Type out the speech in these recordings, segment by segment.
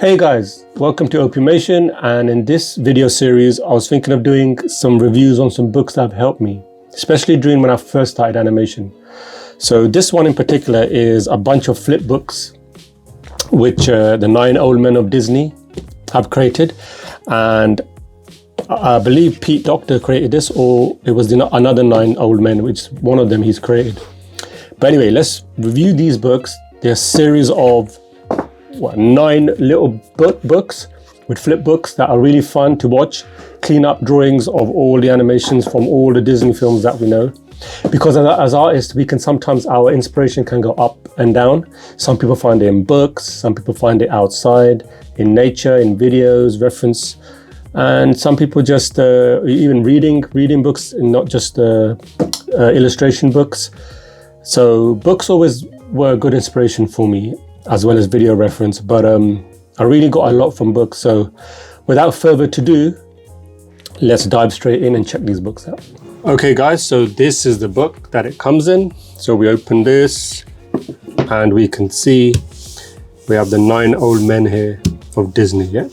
Hey guys, welcome to Opimation, and in this video series I was thinking of doing some reviews on some books that have helped me, especially during when I first started animation. So this one in particular is a bunch of flip books which the 9 old men of Disney have created, and I believe Pete Docter created this, or it was another 9 old men, which one of them he's created. But anyway, let's review these books. They're a series of 9 little books with flip books that are really fun to watch, clean up drawings of all the animations from all the Disney films that we know. Because as artists, we can sometimes, our inspiration can go up and down. Some people find it in books, some people find it outside, in nature, in videos, reference. And some people just even reading books and not just illustration books. So books always were a good inspiration for me, as well as video reference, but I really got a lot from books. So without further ado, let's dive straight in and check these books out. Okay guys, so this is the book that it comes in. So we open this and we can see we have the 9 old men here of Disney, yeah?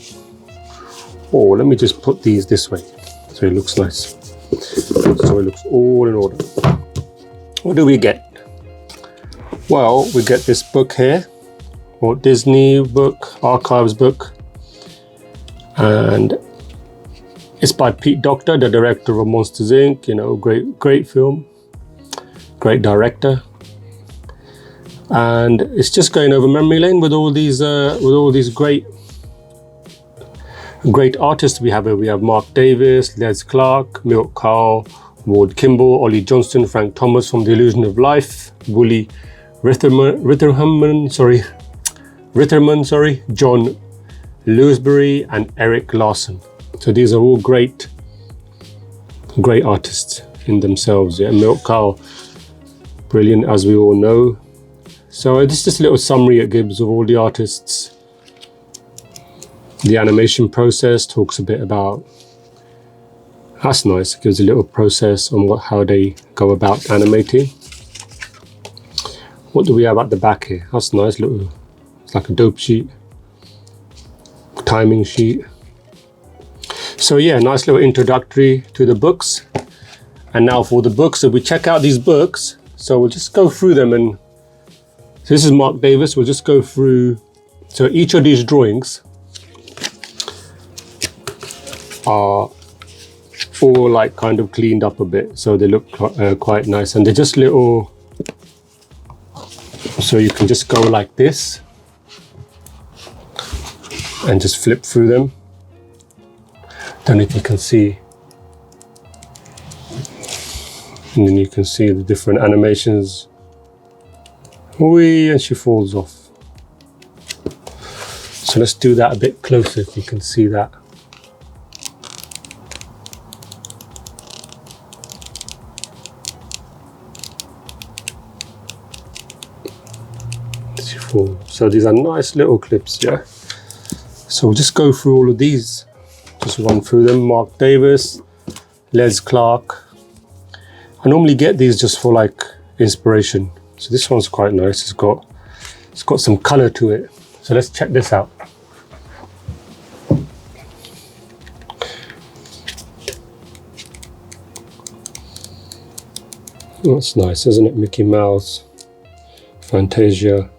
Oh, let me just put these this way so it looks nice. So it looks all in order. What do we get? Well, we get this book here, Walt Disney book, Archives book, and it's by Pete Docter, the director of Monsters Inc. You know, great film, great director, and it's just going over memory lane with all these great artists we have here. We have Mark Davis, Les Clark, Milt Kahl, Ward Kimball, Ollie Johnston, Frank Thomas from The Illusion of Life, Wooly Ritterman, John Lewisberry, and Eric Larson. So these are all great artists in themselves. Yeah, Milt Kahl, brilliant as we all know. So this is just a little summary it gives of all the artists. The animation process talks a bit about. That's nice. It gives a little process on how they go about animating. What do we have at the back here? That's nice. Little. It's like a dope sheet, timing sheet. So yeah, nice little introductory to the books. And now for the books, so we check out these books. So we'll just go through them, and so this is Mark Davis. We'll just go through. So each of these drawings are all like kind of cleaned up a bit, so they look quite nice, and they're just little. So you can just go like this and just flip through them. Don't know if you can see. And then you can see the different animations. Whee, and she falls off. So let's do that a bit closer if you can see that. So these are nice little clips, yeah? So we'll just go through all of these. Just run through them. Mark Davis, Les Clark. I normally get these just for like inspiration. So this one's quite nice. It's got some color to it. So let's check this out. That's nice, isn't it? Mickey Mouse, Fantasia.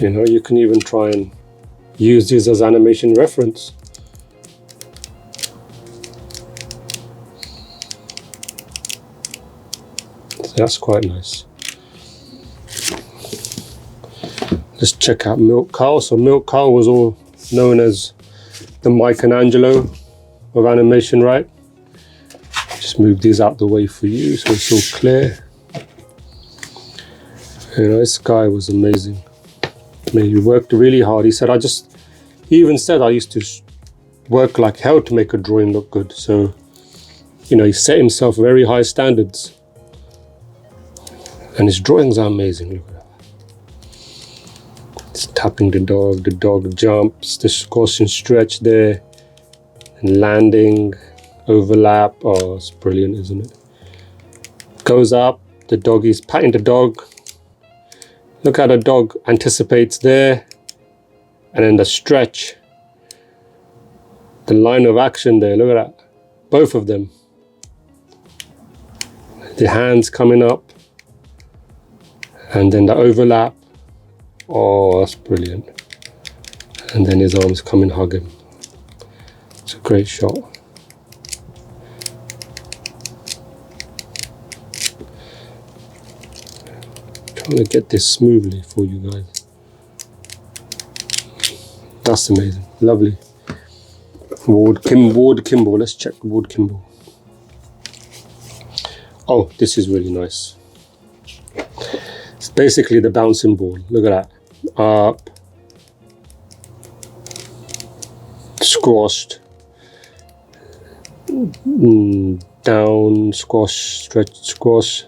You know, you can even try and use these as animation reference. So that's quite nice. Let's check out Milt Kahl. So Milt Kahl was all known as the Michelangelo of animation, right? Just move these out the way for you so it's all clear. You know, this guy was amazing. I mean, he worked really hard. He even said I used to work like hell to make a drawing look good. So, you know, he set himself very high standards. And his drawings are amazing. Look at that. It's tapping the dog jumps, the caution stretch there, and landing, overlap. Oh, it's brilliant, isn't it? Goes up, the dog is patting the dog, Look how the dog anticipates there, and then the stretch, the line of action there, look at that, both of them. The hands coming up, and then the overlap. Oh, that's brilliant. And then his arms come and hug him. It's a great shot. Trying to get this smoothly for you guys. That's amazing, lovely. Ward Kimball, let's check Ward Kimball. Oh, this is really nice. It's basically the bouncing ball, look at that. Up, squashed, down, squash, stretch, squash,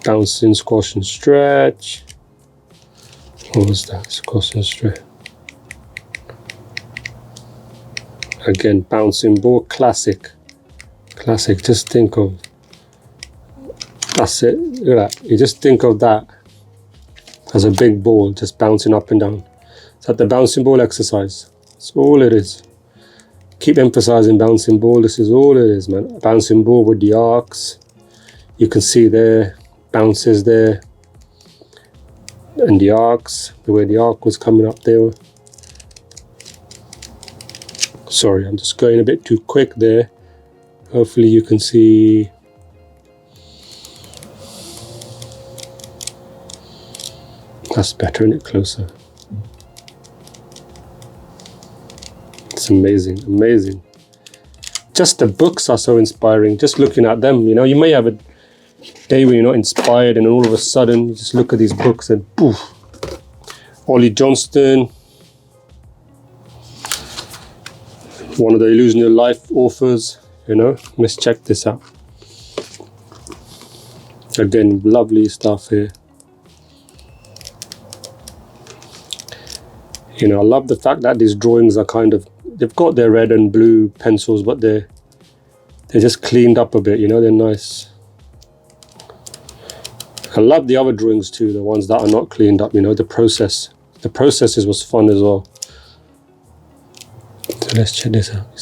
bouncing, squash and stretch. What was that? Squash and stretch. Again, bouncing ball, classic. Classic, just think of, that's it, look at that. You just think of that as a big ball just bouncing up and down. It's like the bouncing ball exercise. That's all it is. Keep emphasizing bouncing ball. This is all it is, man. Bouncing ball with the arcs. You can see there, bounces there. And the arcs, the way the arc was coming up there. Sorry, I'm just going a bit too quick there. Hopefully you can see. That's better, isn't it? Closer. It's amazing, amazing. Just the books are so inspiring. Just looking at them, you know, you may have a day when you're not inspired and all of a sudden you just look at these books and poof. Ollie Johnston, one of the Illusion of Life authors, you know, let's check this out. Again, lovely stuff here. You know, I love the fact that these drawings are kind of, they've got their red and blue pencils, but they're just cleaned up a bit, you know, they're nice. I love the other drawings too, the ones that are not cleaned up, you know, the process. The processes was fun as well. So let's check this out.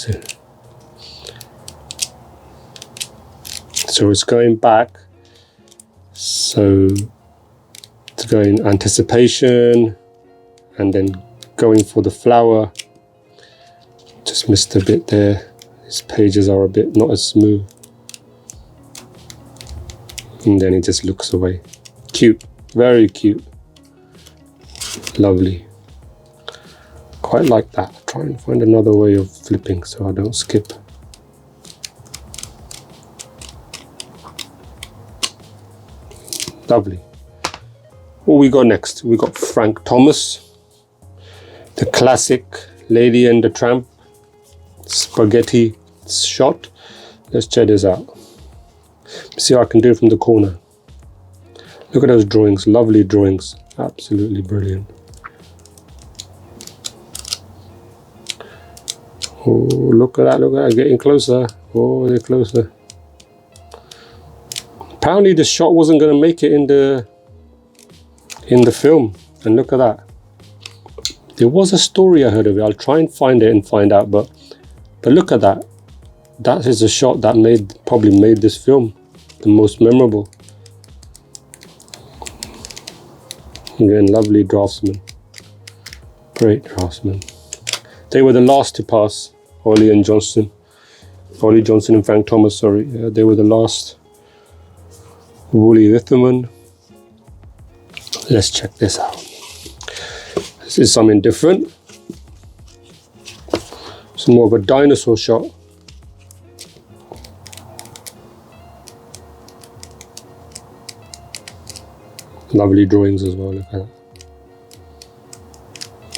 So it's going back. So it's going anticipation and then going for the flower. Just missed a bit there. These pages are a bit not as smooth. And then it just looks away. Cute, very cute. Lovely. Quite like that. Try and find another way of flipping so I don't skip. Lovely. What we got next? We got Frank Thomas, the classic Lady and the Tramp spaghetti shot. Let's check this out. See how I can do it from the corner. Look at those drawings, lovely drawings, absolutely brilliant. Oh, look at that, getting closer. Oh, they're closer. Apparently the shot wasn't going to make it in the film, and look at that. There was a story I heard of it. I'll try and find it and find out, but look at that. That is a shot that probably made this film the most memorable. Again, lovely draftsman. Great draftsman. They were the last to pass, Ollie Johnston and Frank Thomas, sorry. Yeah, they were the last. Wooly Litherman. Let's check this out. This is something different. It's more of a dinosaur shot. Lovely drawings as well, look at that.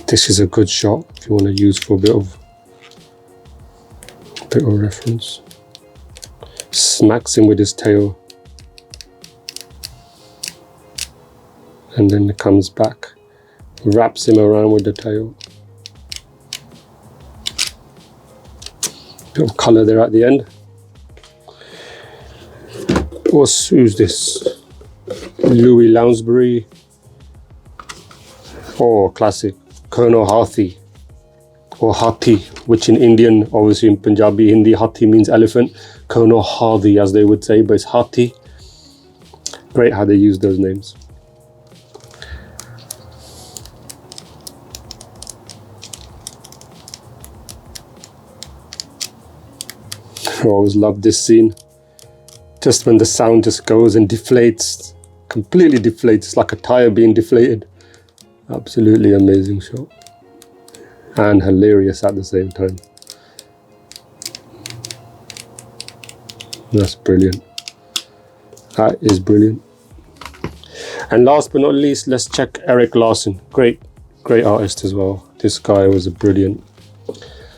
This is a good shot if you want to use for a bit of reference. Smacks him with his tail. And then it comes back, wraps him around with the tail. Bit of colour there at the end. Who's this? Louis Lounsbury. Oh, classic. Colonel Hathi, or Hathi, which in Indian, obviously in Punjabi, Hindi, Hathi means elephant. Colonel Hathi, as they would say, but it's Hathi. Great how they use those names. I always love this scene. Just when the sound just goes and deflates, completely deflates. It's like a tire being deflated. Absolutely amazing shot. And hilarious at the same time. That's brilliant. That is brilliant. And last but not least, let's check Erik Larsen. Great artist as well. This guy was brilliant.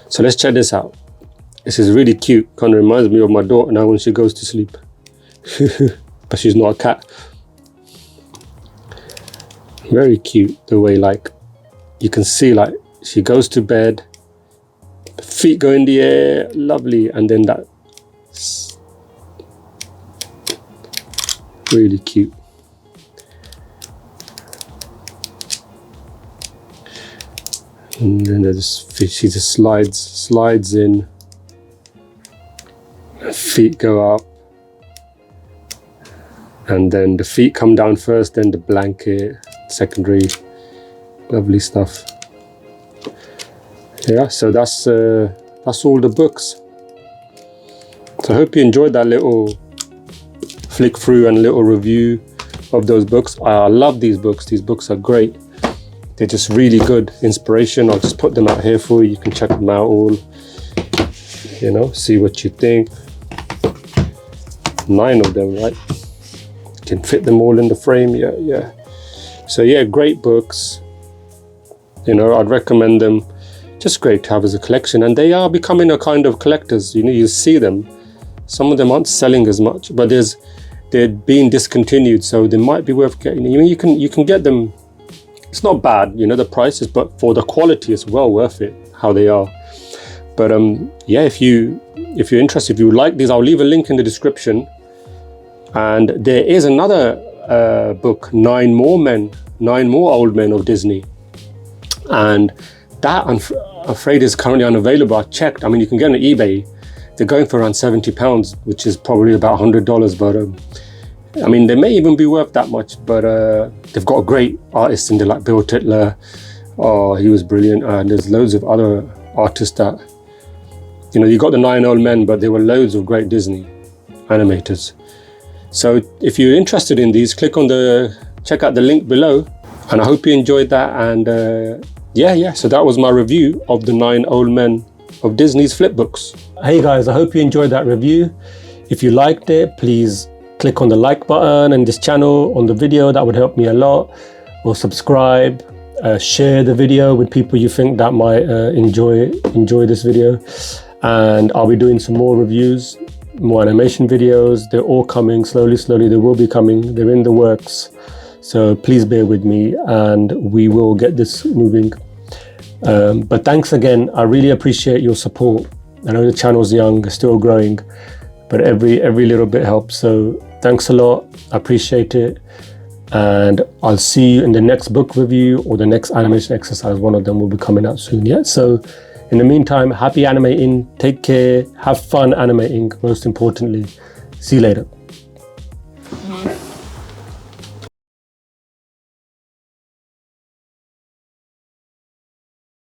So let's check this out. This is really cute. Kind of reminds me of my daughter now when she goes to sleep. But she's not a cat. Very cute, the way like you can see like she goes to bed, feet go in the air, lovely, and then that really cute. And then she just slides in, feet go up, and then the feet come down first, then the blanket, secondary. Lovely stuff. Yeah, so that's all the books. So I hope you enjoyed that little flick through and little review of those books. I love these books. These books are great. They're just really good inspiration. I'll just put them out here for you. You can check them out all, you know, see what you think. 9 of them, right? You can fit them all in the frame. Yeah. So yeah, great books. You know, I'd recommend them. Just great to have as a collection, and they are becoming a kind of collectors. You know, you see them. Some of them aren't selling as much, but they're being discontinued, so they might be worth getting. You know, you can get them. It's not bad, you know, the prices, but for the quality, it's well worth it. How they are. But yeah, if you're interested, if you would like these, I'll leave a link in the description. And there is another book, 9 More Old Men of Disney, and that I'm afraid is currently unavailable. I checked. I mean, you can get it on eBay. They're going for around £70, which is probably about $100. But I mean, they may even be worth that much. But they've got a great artist in there, like Bill Titler. Oh, he was brilliant. And there's loads of other artists that, you know, you got the 9 Old Men, but there were loads of great Disney animators. So if you're interested in these, check out the link below. And I hope you enjoyed that. And yeah, so that was my review of the 9 Old Men of Disney's Flipbooks. Hey guys, I hope you enjoyed that review. If you liked it, please click on the like button in this channel, on the video. That would help me a lot. Or subscribe, share the video with people you think that might enjoy this video. And I'll be doing some more reviews, more animation videos. They're all coming slowly. They will be coming. They're in the works. So please bear with me and we will get this moving. But thanks again. I really appreciate your support. I know the channel's young, it's still growing, but every little bit helps. So thanks a lot. I appreciate it. And I'll see you in the next book review or the next animation exercise. One of them will be coming out soon. Yeah. So in the meantime, happy animating. Take care. Have fun animating, most importantly. See you later.